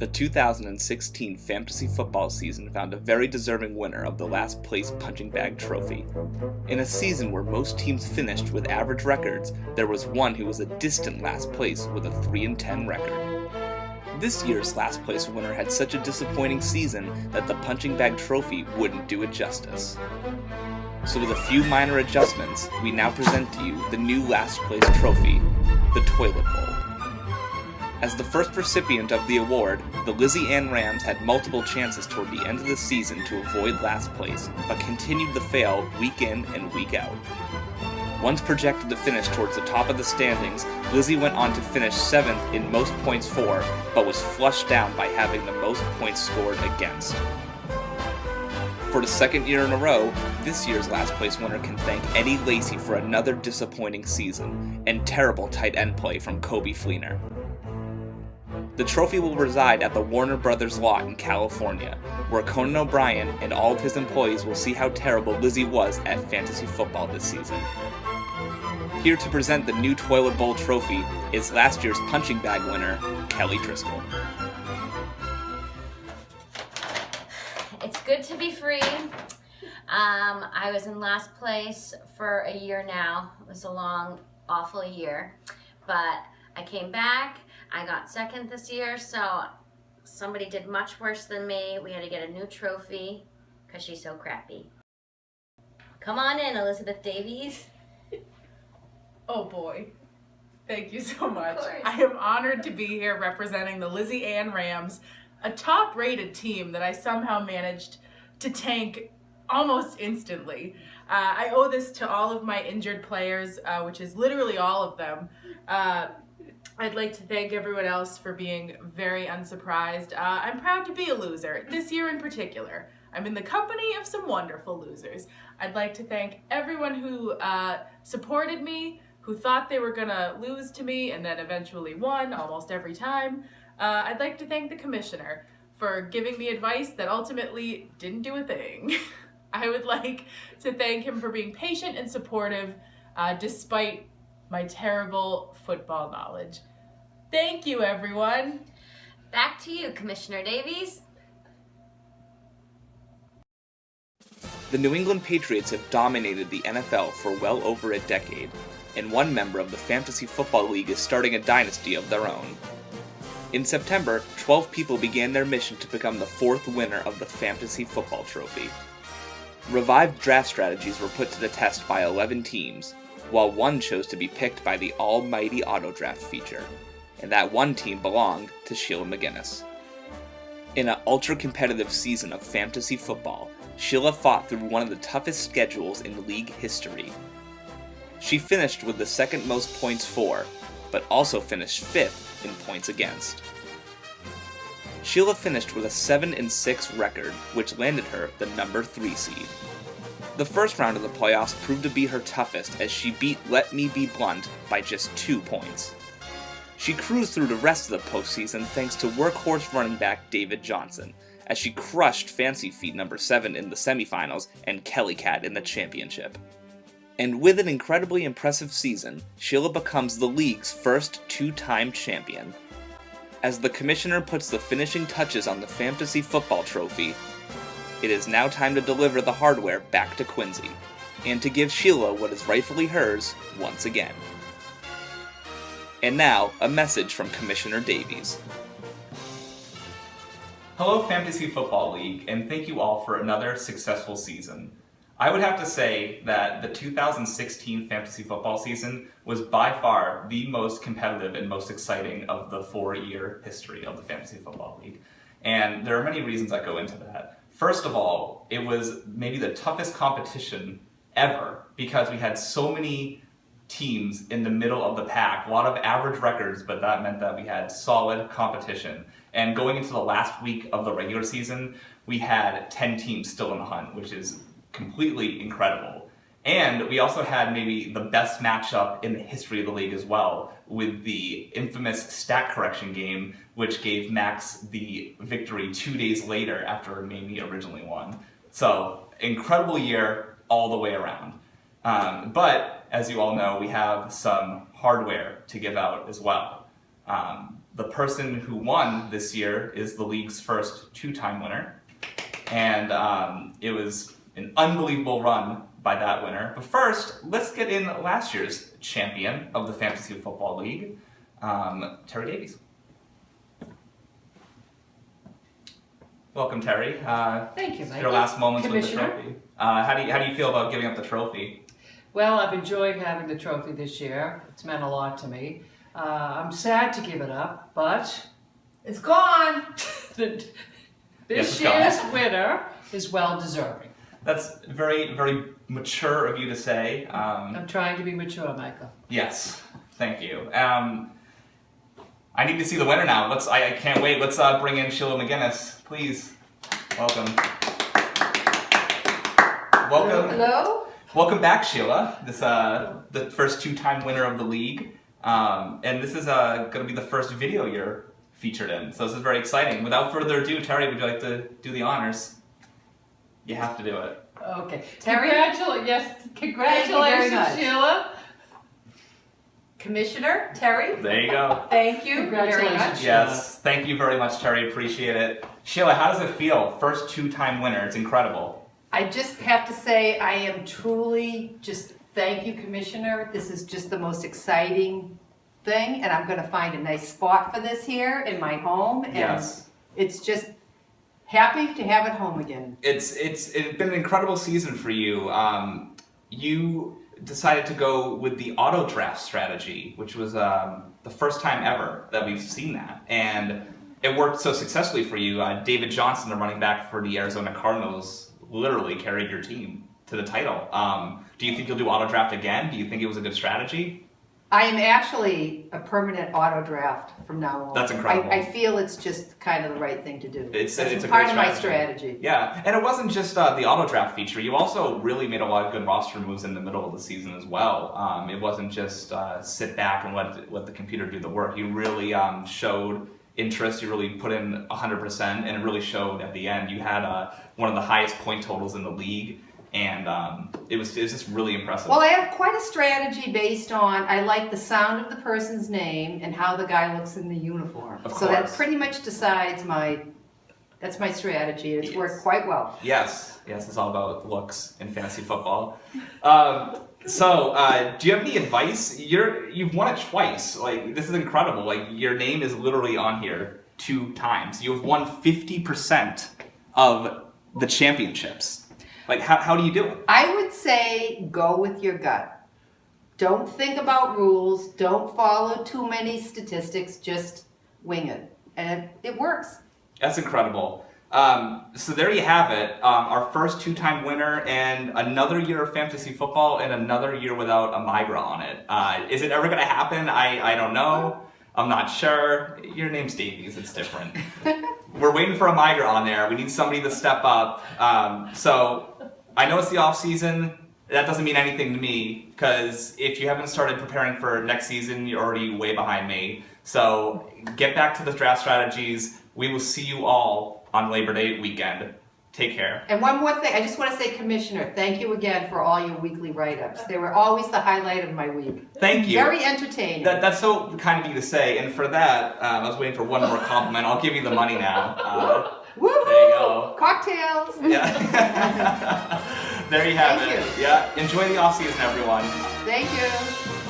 The 2016 fantasy football season found a very deserving winner of the last place punching bag trophy. In a season where most teams finished with average records, there was one who was a distant last place with a 3-10 record. This year's last place winner had such a disappointing season that the punching bag trophy wouldn't do it justice. So with a few minor adjustments, we now present to you the new last place trophy, the Toilet Bowl. As the first recipient of the award, the Lizzie Anne Rams had multiple chances toward the end of the season to avoid last place, but continued to fail week in and week out. Once projected to finish towards the top of the standings, Lizzie went on to finish 7th in most points for, but was flushed down by having the most points scored against. For the second year in a row, this year's last place winner can thank Eddie Lacy for another disappointing season, and terrible tight end play from Kobe Fleener. The trophy will reside at the Warner Brothers lot in California, where Conan O'Brien and all of his employees will see how terrible Lizzie was at fantasy football this season. Here to present the new Toilet Bowl trophy is last year's punching bag winner, Kelly Driscoll. It's good to be free. I was in last place for a year now. It was a long, awful year, but I came back. I got second this year, so somebody did much worse than me. We had to get a new trophy because she's so crappy. Come on in, Elizabeth Davies. Oh boy. Thank you so much. I am honored to be here representing the Lizzie Anne Rams, a top-rated team that I somehow managed to tank almost instantly. I owe this to all of my injured players, which is literally all of them. I'd like to thank everyone else for being very unsurprised. I'm proud to be a loser, this year in particular. I'm in the company of some wonderful losers. I'd like to thank everyone who supported me, who thought they were gonna lose to me and then eventually won almost every time. I'd like to thank the commissioner for giving me advice that ultimately didn't do a thing. I would like to thank him for being patient and supportive despite my terrible football knowledge. Thank you, everyone. Back to you, Commissioner Davies. The New England Patriots have dominated the NFL for well over a decade, and one member of the Fantasy Football League is starting a dynasty of their own. In September, 12 people began their mission to become the 4th winner of the Fantasy Football Trophy. Revived draft strategies were put to the test by 11 teams, while one chose to be picked by the almighty auto draft feature, and that one team belonged to Sheila McGinnis. In an ultra-competitive season of fantasy football, Sheila fought through one of the toughest schedules in league history. She finished with the second most points for, but also finished 5th in points against. Sheila finished with a 7-6 record, which landed her the number 3 seed. The first round of the playoffs proved to be her toughest as she beat Let Me Be Blunt by just 2 points. She cruised through the rest of the postseason thanks to workhorse running back David Johnson, as she crushed Fancy Feet number 7 in the semifinals and Kelly Cat in the championship. And with an incredibly impressive season, Sheila becomes the league's first 2-time champion. As the commissioner puts the finishing touches on the Fantasy Football Trophy, it is now time to deliver the hardware back to Quincy, and to give Sheila what is rightfully hers once again. And now, a message from Commissioner Davies. Hello Fantasy Football League, and thank you all for another successful season. I would have to say that the 2016 fantasy football season was by far the most competitive and most exciting of the 4-year history of the Fantasy Football League. And there are many reasons that go into that. First of all, it was maybe the toughest competition ever because we had so many teams in the middle of the pack, a lot of average records, but that meant that we had solid competition. And going into the last week of the regular season, we had 10 teams still in the hunt, which is completely incredible. And we also had maybe the best matchup in the history of the league as well, with the infamous stat correction game, which gave Max the victory 2 days later after Mamie originally won. So, incredible year all the way around. But, as you all know, we have some hardware to give out as well. The person who won this year is the league's first 2-time winner. And it was an unbelievable run by that winner. But first, let's get in last year's champion of the Fantasy Football League, Terry Davies. Welcome, Terry. Thank you, Michael. Your last moments with the Commissioner. trophy. How do you feel about giving up the trophy? Well, I've enjoyed having the trophy this year. It's meant a lot to me. I'm sad to give it up, but It's gone. this Yes, it's year's gone. winner is well deserving. That's very, very mature of you to say. I'm trying to be mature, Michael. Yes, thank you. I need to see the winner now. I can't wait. Let's bring in Sheila McGinnis, please. Welcome. Welcome. Hello? Welcome back, Sheila. This the first 2-time winner of the league, and this is going to be the first video you're featured in. So this is very exciting. Without further ado, Terry, would you like to do the honors? You have to do it. Okay. Terry? Congratulations, much. Sheila. Commissioner Terry? There you go. Thank you very Congratulations. much. Yes, thank you very much, Terry. Appreciate it. Sheila, how does it feel? First 2-time winner. It's incredible. I just have to say I am truly just thank you, Commissioner. This is just the most exciting thing, and I'm going to find a nice spot for this here in my home. And Yes. it's just happy to have it home again. It's been an incredible season for you. You decided to go with the auto draft strategy, which was the first time ever that we've seen that, and it worked so successfully for you. David Johnson, the running back for the Arizona Cardinals, literally carried your team to the title. Do you think you'll do auto draft again? Do you think it was a good strategy? I am actually a permanent auto draft from now on. That's incredible. I feel it's just kind of the right thing to do. It's That's a part great of my strategy. Yeah, and it wasn't just the auto draft feature. You also really made a lot of good roster moves in the middle of the season as well. It wasn't just sit back and let the computer do the work. You really showed interest. You really put in 100%, and it really showed at the end. You had one of the highest point totals in the league, and it was just really impressive. Well, I have quite a strategy based on I like the sound of the person's name and how the guy looks in the uniform. Of So that course. pretty much decides that's my strategy, and it's Yes. worked quite well. Yes, it's all about looks in fantasy football. So, do you have any advice? You've won it twice. Like, this is incredible. Like, your name is literally on here 2 times. You have won 50% of the championships. Like, how do you do it? I would say go with your gut. Don't think about rules. Don't follow too many statistics. Just wing it. And it works. That's incredible. So there you have it. Our first 2-time winner, and another year of fantasy football, and another year without a Migra on it. Is it ever going to happen? I don't know. I'm not sure. Your name's Davies. It's different. We're waiting for a Migra on there. We need somebody to step up. So I know it's the off season. That doesn't mean anything to me, because if you haven't started preparing for next season, you're already way behind me. So get back to the draft strategies. We will see you all on Labor Day weekend. Take care. And one more thing, I just want to say, Commissioner, thank you again for all your weekly write-ups. They were always the highlight of my week. Thank you. Very entertaining. That's so kind of you to say. And for that, I was waiting for one more compliment. I'll give you the money now. Woo-hoo! There you go. Cocktails. Yeah. There you have Thank it. you. Yeah. Enjoy the off season, everyone. Thank you.